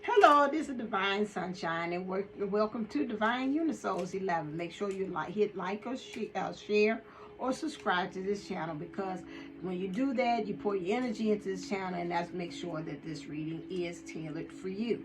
Hello, this is Divine Sunshine, and welcome to Divine Unisouls 11. Make sure you hit like or share or subscribe to this channel, because when you do that, you pour your energy into this channel, and that's make sure that this reading is tailored for you.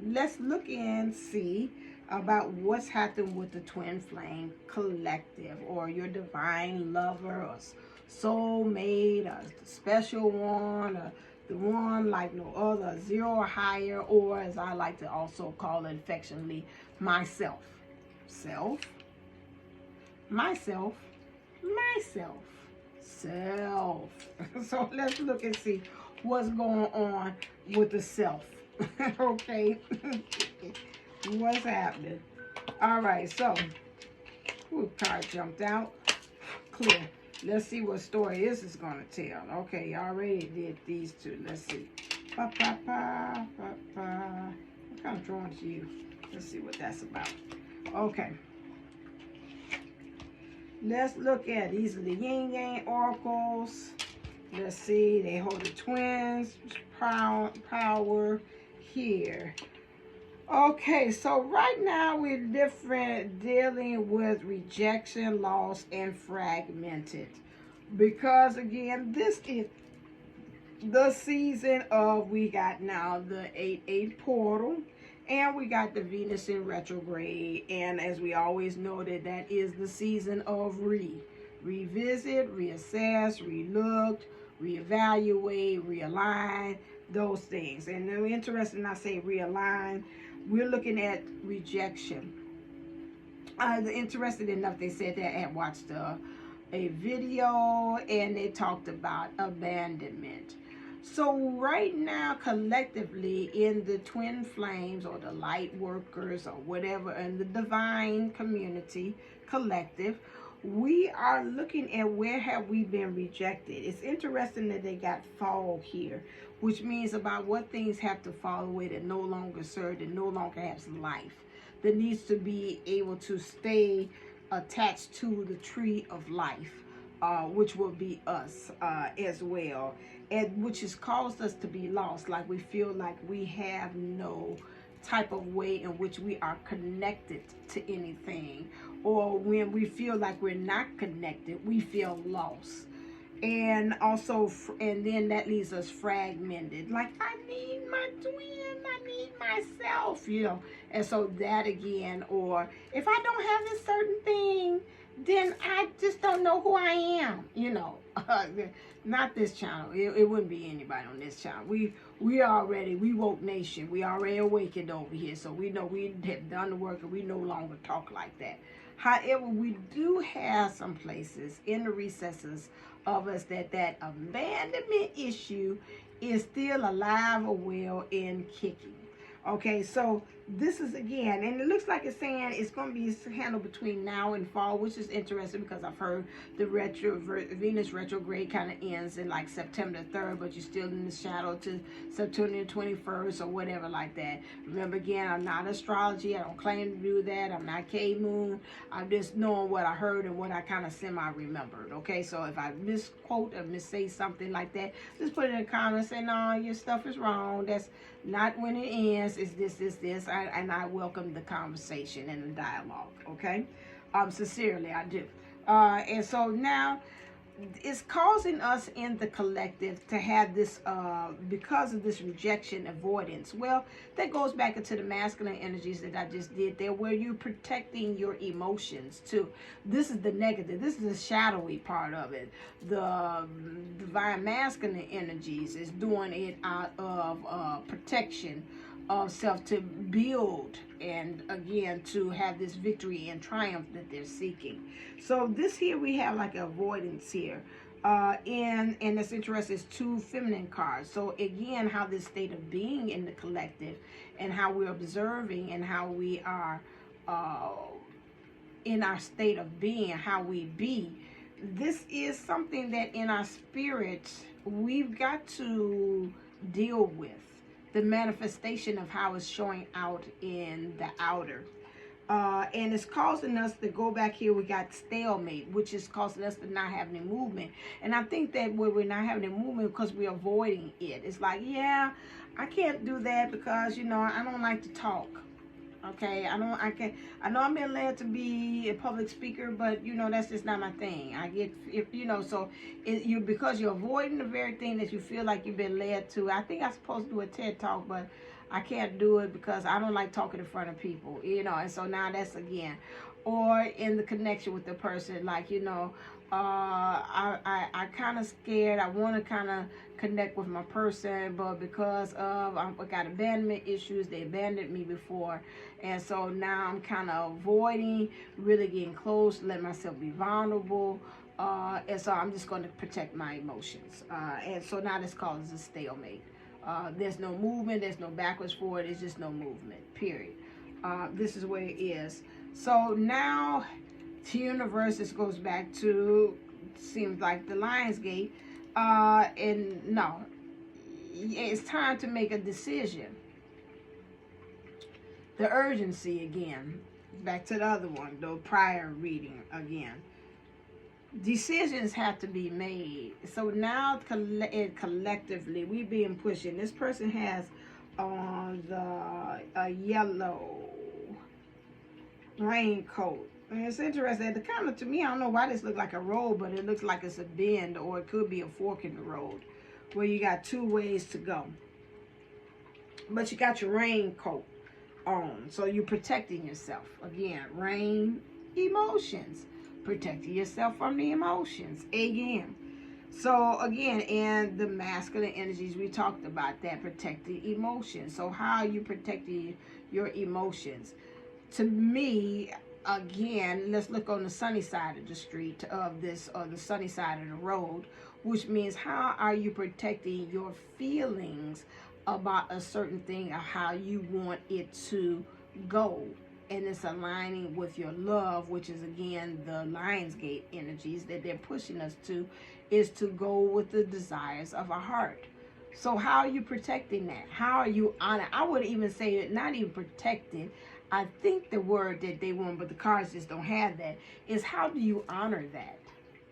Let's look and see about what's happened with the Twin Flame Collective, or your divine lover, or soulmate, or the special one, or the one like no other, zero or higher, or as I like to also call it affectionately, myself. Self, myself, myself, self. So let's look and see what's going on with the self. Okay. What's happening? All right, so card jumped out. Clear. Let's see what story this is going to tell. Okay, I already did these two. Let's see. I'm kind of drawn to you. Let's see what that's about. Okay. Let's look at, these are the yin yang oracles. Let's see, they hold the twins, power here. Okay, so right now we're dealing with rejection, loss, and fragmented. Because again, this is the season of, we got now the 8-8 portal, and we got the Venus in retrograde. And as we always noted, that is the season of revisit, reassess, relook, reevaluate, realign, those things. And they're interesting, I say realign. We're looking at rejection. Interested enough, they said that I had watched a video, and they talked about abandonment. So right now, collectively, in the twin flames, or the light workers, or whatever, in the divine community collective, we are looking at where have we been rejected. It's interesting that they got fall here, which means about what things have to fall away that no longer serve, that no longer has life, that needs to be able to stay attached to the tree of life, which will be us as well, and which has caused us to be lost. Like we feel like we have no type of way in which we are connected to anything, or when we feel like we're not connected, we feel lost. And also, and then that leaves us fragmented. Like, I need my twin, I need myself, you know. And so that again, or if I don't have this certain thing, then I just don't know who I am, you know. Not this channel. It wouldn't be anybody on this channel. We woke nation. We already awakened over here. So we know we have done the work, and we no longer talk like that. However, we do have some places in the recesses of us that abandonment issue is still alive or well and kicking. Okay, so this is again, and it looks like it's saying it's going to be handled between now and fall, which is interesting because I've heard the Venus retrograde kind of ends in like September 3rd, but you're still in the shadow to September 21st or whatever like that. Remember, again, I'm not astrology. I don't claim to do that. I'm not K-Moon. I'm just knowing what I heard and what I kind of semi-remembered. Okay, so if I misquote or missay something like that, just put it in the comments, say, no, your stuff is wrong. That's not when it ends. It's this. And I welcome the conversation and the dialogue. Okay, sincerely I do. And so now it's causing us in the collective to have this because of this rejection, avoidance. Well, that goes back into the masculine energies that I just did there, where you're protecting your emotions too. This is the negative. This is the shadowy part of it. The divine masculine energies is doing it out of protection of self, to build, and again to have this victory and triumph that they're seeking. So this here we have like avoidance here, and it's interesting, it's two feminine cards. So again, how this state of being in the collective, and how we're observing, and how we are in our state of being, how we be. This is something that in our spirit we've got to deal with, the manifestation of how it's showing out in the outer. And it's causing us to go back here. We got stalemate, which is causing us to not have any movement. And I think that when we're not having any movement because we're avoiding it. It's like, yeah, I can't do that because, you know, I don't like to talk. Okay, I know I'm being led to be a public speaker, but you know that's just not my thing. I get, if you know, so because you're avoiding the very thing that you feel like you've been led to. I think I'm supposed to do a TED talk, but I can't do it because I don't like talking in front of people, you know. And so now that's again, or in the connection with the person, like, you know, I kind of scared. I want to kind of connect with my person, but because of I got abandonment issues, they abandoned me before, and so now I'm kind of avoiding really getting close, let myself be vulnerable, and so I'm just going to protect my emotions, and so now this causes a stalemate. There's no movement, there's no backwards forward, it's just no movement, period. This is where it is. So now the universe, this goes back to, seems like the Lion's Gate, and no, it's time to make a decision. The urgency again, back to the other one, the prior reading again. Decisions have to be made. So now collectively we being pushed in. This person has on a yellow raincoat. And it's interesting. The kind of, to me, I don't know why this looks like a road, but it looks like it's a bend, or it could be a fork in the road where you got two ways to go. But you got your raincoat on, so you're protecting yourself. Again, rain, emotions. Protecting yourself from the emotions. Again. So again, and the masculine energies, we talked about that, protecting emotions. So how are you protecting your emotions? To me, again, let's look on the sunny side of the street of this, or the sunny side of the road, which means how are you protecting your feelings about a certain thing, or how you want it to go. And it's aligning with your love, which is again the Lionsgate energies that they're pushing us to, is to go with the desires of our heart. So how are you protecting that? How are you honoring? I would even say it, not even protected. I think the word that they want, but the cards just don't have that, is how do you honor that?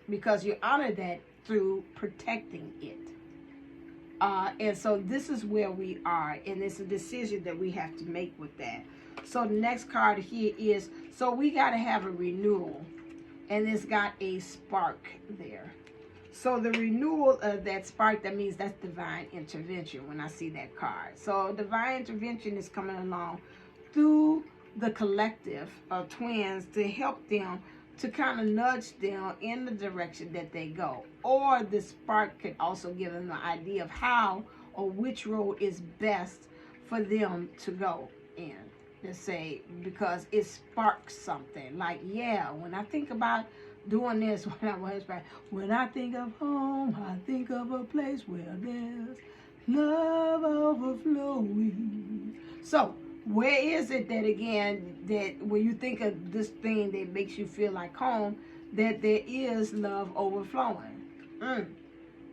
Because you honor that through protecting it. And so this is where we are, and it's a decision that we have to make with that. So the next card here is, so we got to have a renewal, and it's got a spark there. So the renewal of that spark, that means that's divine intervention when I see that card. So divine intervention is coming along through the collective of twins to help them, to kind of nudge them in the direction that they go. Or the spark could also give them the idea of how or which road is best for them to go in. Let's say, because it sparks something. Like, yeah, when I think about doing this, when I think of home, I think of a place where there's love overflowing. So, where is it that, again, that when you think of this thing that makes you feel like home, that there is love overflowing?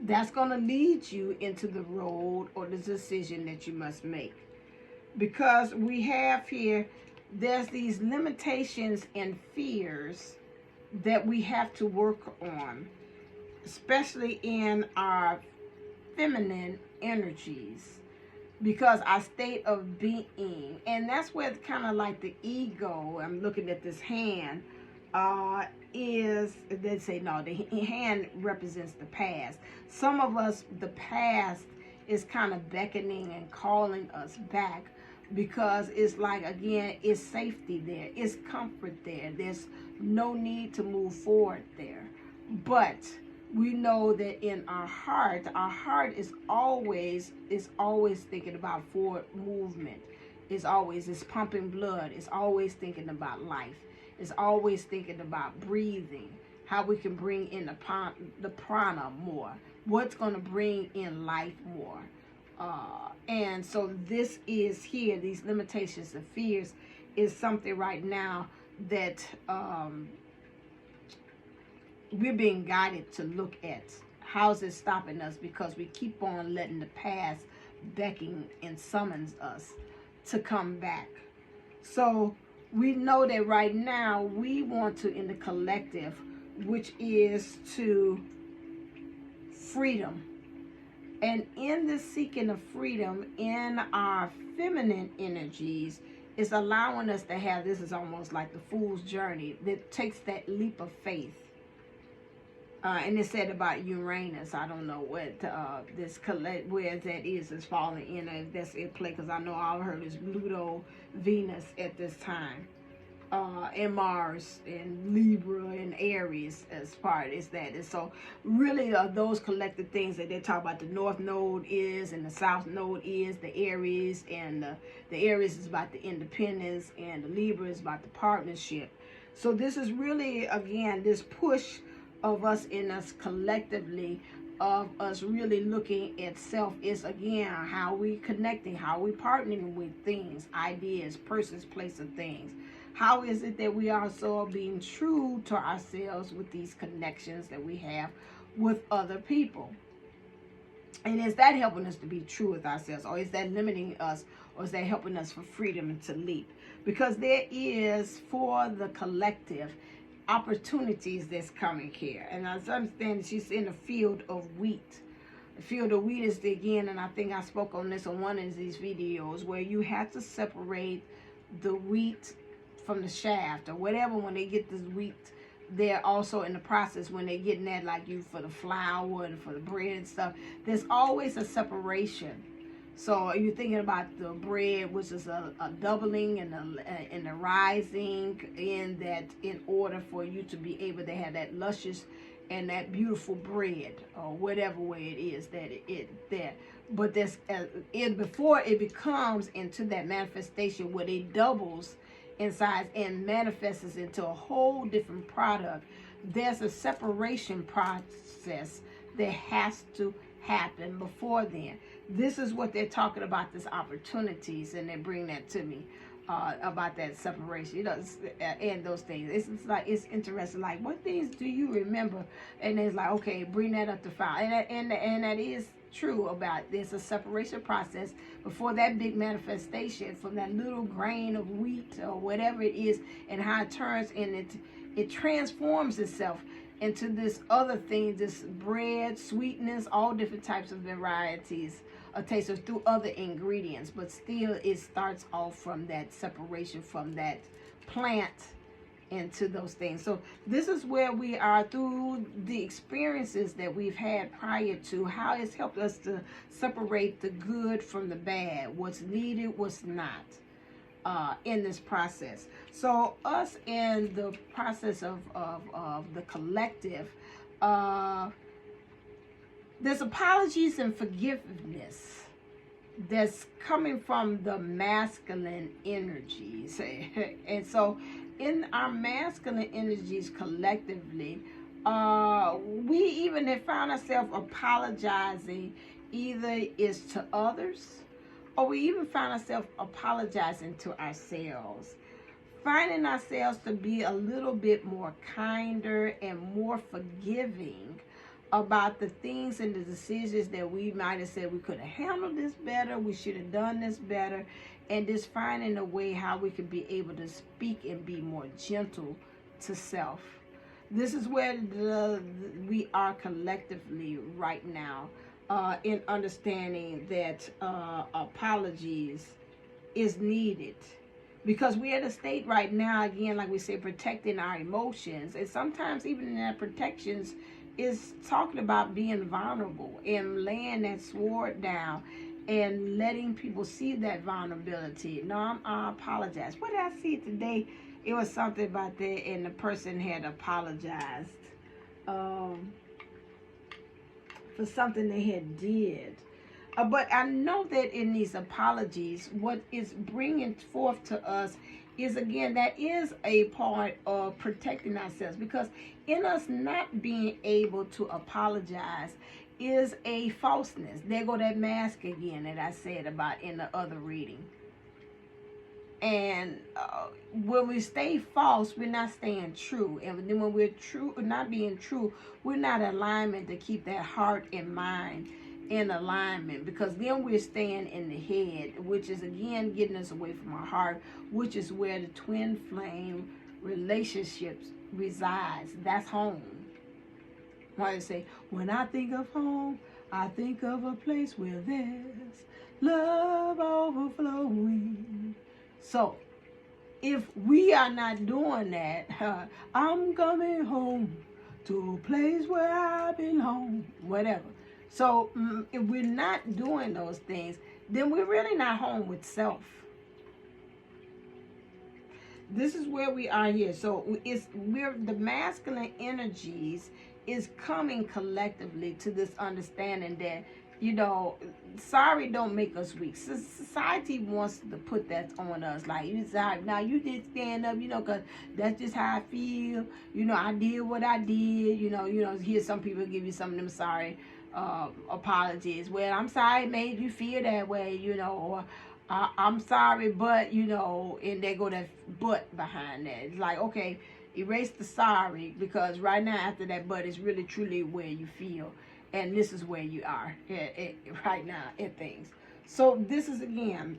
That's going to lead you into the road or the decision that you must make. Because we have here, there's these limitations and fears that we have to work on, especially in our feminine energies, because our state of being, and that's where kind of like the ego, I'm looking at this hand, is, they say no, the hand represents the past. Some of us, the past is kind of beckoning and calling us back, because it's like, again, it's safety there, it's comfort there, there's no need to move forward there. But we know that in our heart is always thinking about forward movement. It's pumping blood. It's always thinking about life. It's always thinking about breathing, how we can bring in the prana more, what's going to bring in life more. And so this is here, these limitations and fears is something right now that we're being guided to look at. How's it stopping us? Because we keep on letting the past beckon and summons us to come back. So we know that right now we want to, in the collective, which is to freedom. And in the seeking of freedom in our feminine energies, is allowing us to have, this is almost like the fool's journey that takes that leap of faith. And it said about Uranus, I don't know what where that is falling in, if that's in play, because I know all I heard is Pluto, Venus at this time, and Mars and Libra and Aries as part is that. And so really those collective things that they talk about, the North Node is and the South Node is the Aries, and the Aries is about the independence, and the Libra is about the partnership. So this is really, again, this push of us in us collectively, of us really looking at self, is again how we connecting, how we partnering with things, ideas, persons, place of things. How is it that we also are being true to ourselves with these connections that we have with other people? And is that helping us to be true with ourselves, or is that limiting us, or is that helping us for freedom to leap? Because there is, for the collective, opportunities that's coming here. And I understand she's in the field of wheat. The field of wheat is, again, and I think I spoke on this on one of these videos, where you have to separate the wheat from the shaft, or whatever. When they get this wheat, they're also in the process, when they're getting that, like you for the flour and for the bread and stuff, there's always a separation. So you're thinking about the bread, which is a doubling and the rising, in that, in order for you to be able to have that luscious and that beautiful bread, or whatever way it is that there. But that's before it becomes into that manifestation where it doubles in size and manifests into a whole different product. There's a separation process that has to happen before then. This is what they're talking about, these opportunities, and they bring that to me about that separation, and those things. It's like, it's interesting, like, what things do you remember? And it's like, okay, bring that up to file. And that is true about, there's a separation process before that big manifestation from that little grain of wheat or whatever it is, and how it turns, and it transforms itself into this other thing, this bread, sweetness, all different types of varieties of taste through other ingredients. But still, it starts off from that separation from that plant into those things. So this is where we are, through the experiences that we've had prior to, how it's helped us to separate the good from the bad, what's needed, what's not, in this process. So us in the process of the collective, there's apologies and forgiveness that's coming from the masculine energies. And so in our masculine energies collectively, we even have found ourselves apologizing, either is to others, or we even find ourselves apologizing to ourselves, finding ourselves to be a little bit more kinder and more forgiving about the things and the decisions that we might have said we could have handled this better, we should have done this better, and just finding a way how we can be able to speak and be more gentle to self. This is where we are collectively right now, in understanding that apologies is needed, because we're at a state right now, again, like we say, protecting our emotions, and sometimes even in that protections is talking about being vulnerable and laying that sword down and letting people see that vulnerability. No, I apologize. What did I see today? It was something about that, and the person had apologized for something they had did. But I know that in these apologies, what is bringing forth to us is, again, that is a part of protecting ourselves, because in us not being able to apologize is a falseness. There go that mask again that I said about in the other reading. And when we stay false, we're not staying true. And then when we're true, not being true, we're not in alignment to keep that heart and mind in alignment, because then we're staying in the head, which is again getting us away from our heart, which is where the twin flame relationships resides. That's home. Why I say, when I think of home, I think of a place where there's love overflowing. So if we are not doing that, I'm coming home to a place where I belong, whatever. So if we're not doing those things, then we're really not home with self. This is where we are here. So we're the masculine energies is coming collectively to this understanding that, you know, sorry don't make us weak. Society wants to put that on us. Like, you sorry, now you did stand up, you know, because that's just how I feel. You know, I did what I did. You know, hear some people give you some of them sorry apologies. Well, I'm sorry it made you feel that way, you know, or I'm sorry, but, you know, and they go that but behind that. It's like, okay, erase the sorry, because right now after that but is really truly where you feel. And this is where you are right now in things. So this is, again,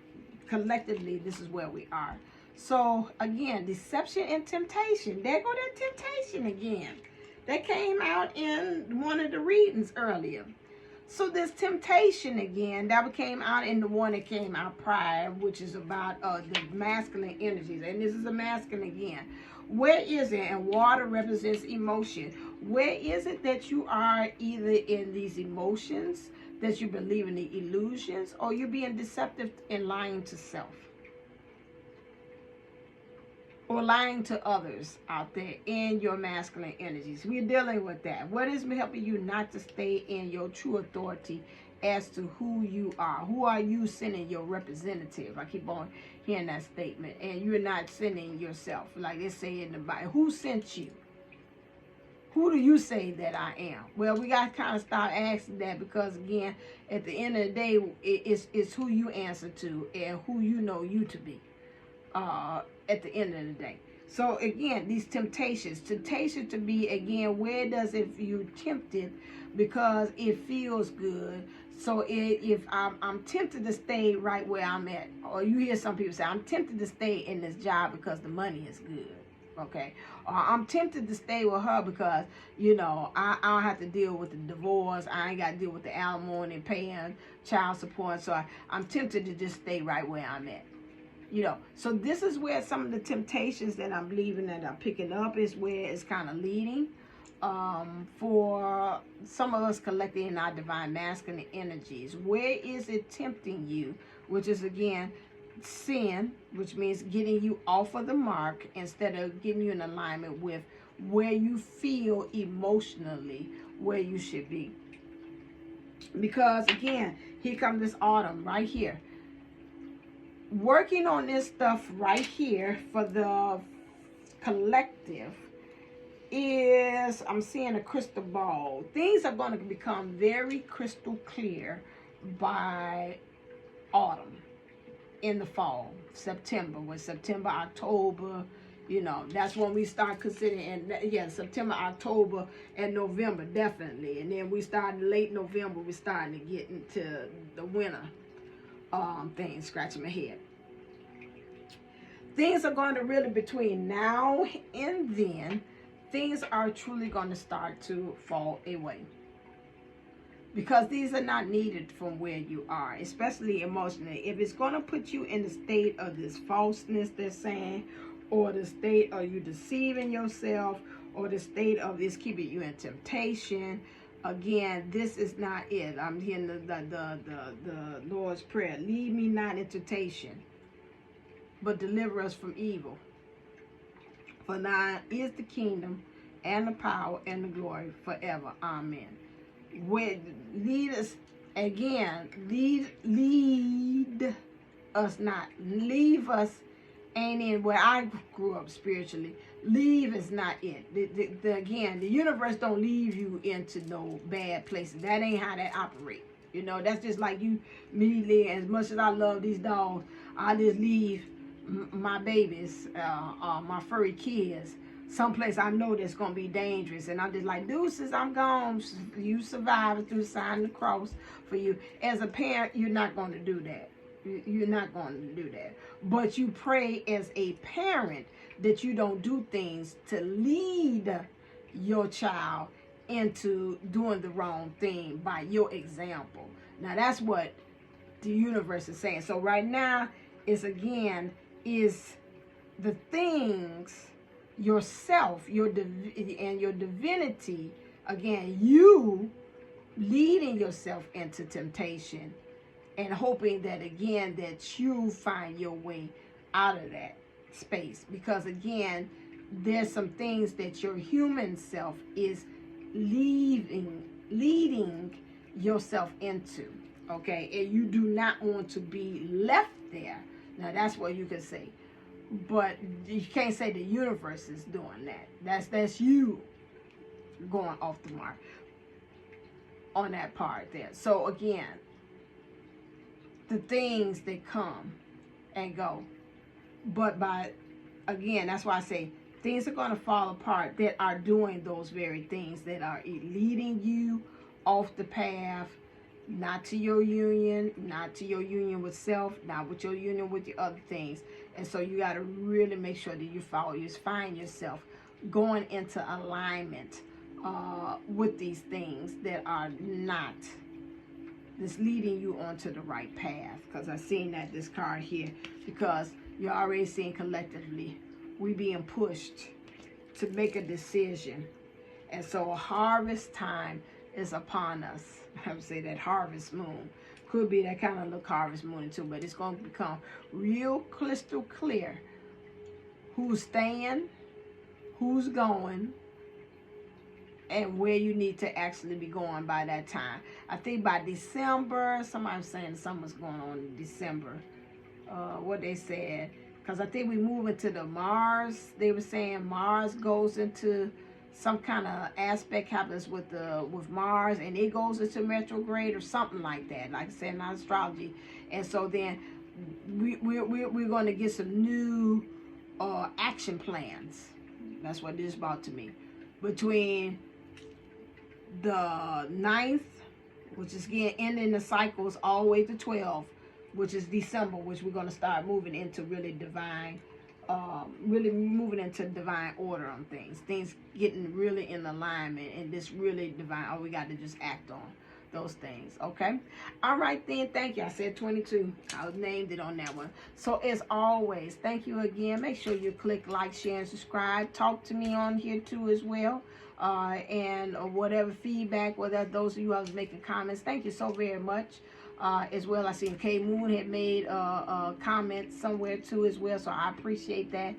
collectively, this is where we are. So, again, deception and temptation. There go that temptation again. That came out in one of the readings earlier. So this temptation again, that came out in the one that came out prior, which is about the masculine energies. And this is a masculine again. Where is it? And water represents emotion. Where is it that you are either in these emotions, that you believe in the illusions, or you're being deceptive and lying to self? Or lying to others out there in your masculine energies. We're dealing with that. What is helping you not to stay in your true authority as to who you are? Who are you sending your representative? I keep on hearing that statement. And you're not sending yourself. Like they say in the Bible. Who sent you? Who do you say that I am? Well, we got to kind of start asking that, because, again, at the end of the day, it's who you answer to and who you know you to be. At the end of the day. So again, these temptations to be, again, where does it you tempted because it feels good? So if I'm tempted to stay right where I'm at, or you hear some people say, I'm tempted to stay in this job because the money is good, okay? Or I'm tempted to stay with her because, you know, I don't have to deal with the divorce, I ain't got to deal with the alimony, paying child support, so I'm tempted to just stay right where I'm at. You know, so this is where some of the temptations that I'm believing that I'm picking up is where it's kind of leading for some of us collecting in our divine masculine energies. Where is it tempting you? Which is, again, sin, which means getting you off of the mark instead of getting you in alignment with where you feel emotionally where you should be. Because, again, here comes this autumn right here. Working on this stuff right here for the collective is, I'm seeing a crystal ball. Things are going to become very crystal clear by autumn, in the fall, September, October, you know, that's when we start considering, and yeah, September, October, and November, definitely. And then we start in late November, we're starting to get into the winter things, scratching my head. Things are going to really, between now and then, things are truly going to start to fall away. Because these are not needed from where you are, especially emotionally. If it's going to put you in the state of this falseness, they're saying, or the state of you deceiving yourself, or the state of this keeping you in temptation, again, this is not it. I'm hearing the Lord's Prayer. Lead me not into temptation, but deliver us from evil. For thine is the kingdom, and the power, and the glory forever. Amen. Lead us, again, lead us not. Leave us ain't in where I grew up spiritually. Leave is not it. Again, the universe don't leave you into no bad places. That ain't how that operate. You know, that's just like you immediately, as much as I love these dogs, I just leave my babies, my furry kids, someplace I know that's going to be dangerous, and I'm just like, deuces, I'm gone. You survived through the sign of the cross for you. As a parent, you're not going to do that. You're not going to do that. But you pray as a parent that you don't do things to lead your child into doing the wrong thing by your example. Now, that's what the universe is saying. So right now, is again, is the things, yourself, and your divinity, again, you leading yourself into temptation and hoping that, again, that you find your way out of that space. Because, again, there's some things that your human self is leading yourself into, okay? And you do not want to be left there. Now, that's what you could say. But you can't say the universe is doing that. That's you going off the mark on that part there. So, again, the things that come and go. But again, that's why I say things are going to fall apart that are doing those very things, that are leading you off the path, not to your union, not to your union with self, not with your union with the other things. And so you got to really make sure that you find yourself going into alignment with these things that are not, that's leading you onto the right path. Because I've seen that this card here, because you're already seeing collectively we being pushed to make a decision. And so a harvest time is upon us. I would say that harvest moon could be that kind of look harvest moon too, but it's going to become real crystal clear who's staying, who's going, and where you need to actually be going by that time. I think by December, somebody was saying something's going on in December. What they said, because I think we move into the Mars. They were saying Mars goes into some kind of aspect happens with Mars, and it goes into retrograde or something like that. Like I said, in astrology, and so then we're going to get some new action plans. That's what this is about to me. Between the 9th, which is again ending the cycles, all the way to 12, which is December, which we're going to start moving into really divine, really moving into divine order on things getting really in alignment, and this really divine, all we got to just act on those things. Okay, all right then, thank you. I said 22, I named it on that one. So as always, thank you again. Make sure you click like, share, and subscribe. Talk to me on here too as well, and whatever feedback, whether those of you who was making comments, thank you so very much. As well, I seen K Moon had made a comment somewhere too as well, so I appreciate that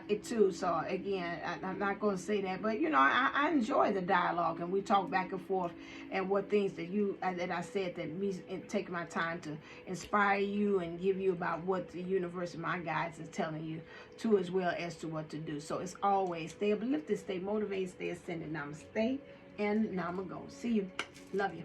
it too. So again, I'm not going to say that, but you know, I enjoy the dialogue, and we talk back and forth, and what things that I said that me taking my time to inspire you and give you about what the universe and my guides is telling you too, as well as to what to do. So it's always stay uplifted, stay motivated, stay ascended. Namaste and Namago. See you. Love you.